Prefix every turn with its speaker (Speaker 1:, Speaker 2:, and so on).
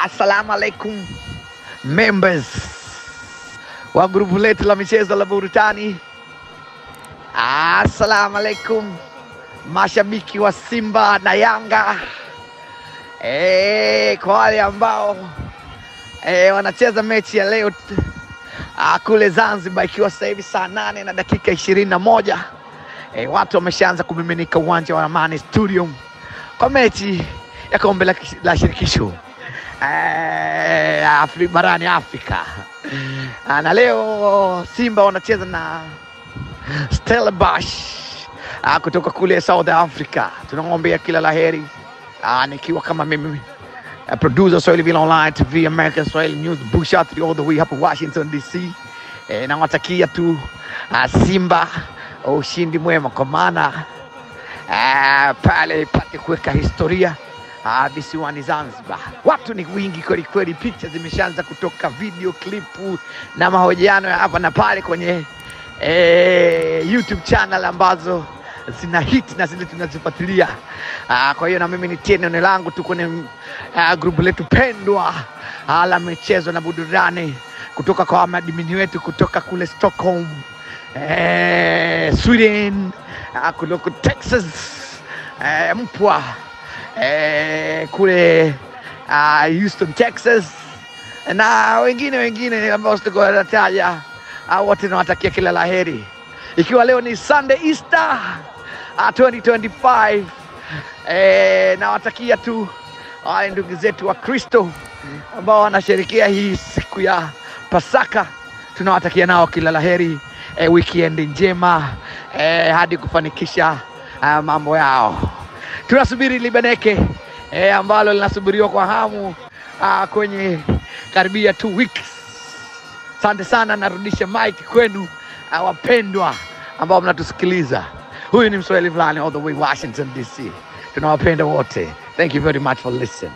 Speaker 1: Assalamu alaikum members wa grupu letu la michezo la burudani. Assalamu alaikum mashabiki wa Simba na Yanga. Kwa wale ambao wanacheza mechi ya leo kule Zanzibar, ikiwa sasa hivi saa 8 na dakika 21, watu wameshaanza kumiminika uwanja wa Amani Stadium kwa mechi ya kombe la shirikisho barani Afrika. Na leo Simba wanacheza na Stellenbosch kutoka kule South Africa. Tunaombea kila laheri. Nikiwa kama mimi producer Swahili Villa Online TV, American Swahili News, Bushatri all the way hapa Washington DC. Nawatakia tu Simba ushindi mwema, kwa maana pale ipate kuweka historia visiwani Zanzibar. Watu ni wingi kweli kweli, picha zimeshaanza kutoka, video clip na mahojiano ya hapa na pale kwenye YouTube channel ambazo zina hit na zile tunazifuatilia. Kwa hiyo na mimi nitie neno langu tu kwenye grupu letu pendwa la michezo na burudani kutoka kwa madimini wetu kutoka kule Stockholm, Sweden, kutoka Texas, Mpwa, kule Houston, Texas, na wengine ambao sitakuwa nataja. Wote nawatakia kila laheri, ikiwa leo ni Sunday Easter 2025. Nawatakia tu wale ndugu zetu wa Kristo ambao wanasherehekea hii siku ya Pasaka, tunawatakia nao kila laheri, weekend njema, hadi kufanikisha mambo yao. Tunasubiri Libaneke ambalo linasubiriwa kwa hamu kwenye karibia 2 weeks. Asante sana, narudisha mic kwenu wapendwa ambao mnatusikiliza. Huyu ni Mswahili fulani all the way Washington DC. Tunawapenda wote. Thank you very much for listening.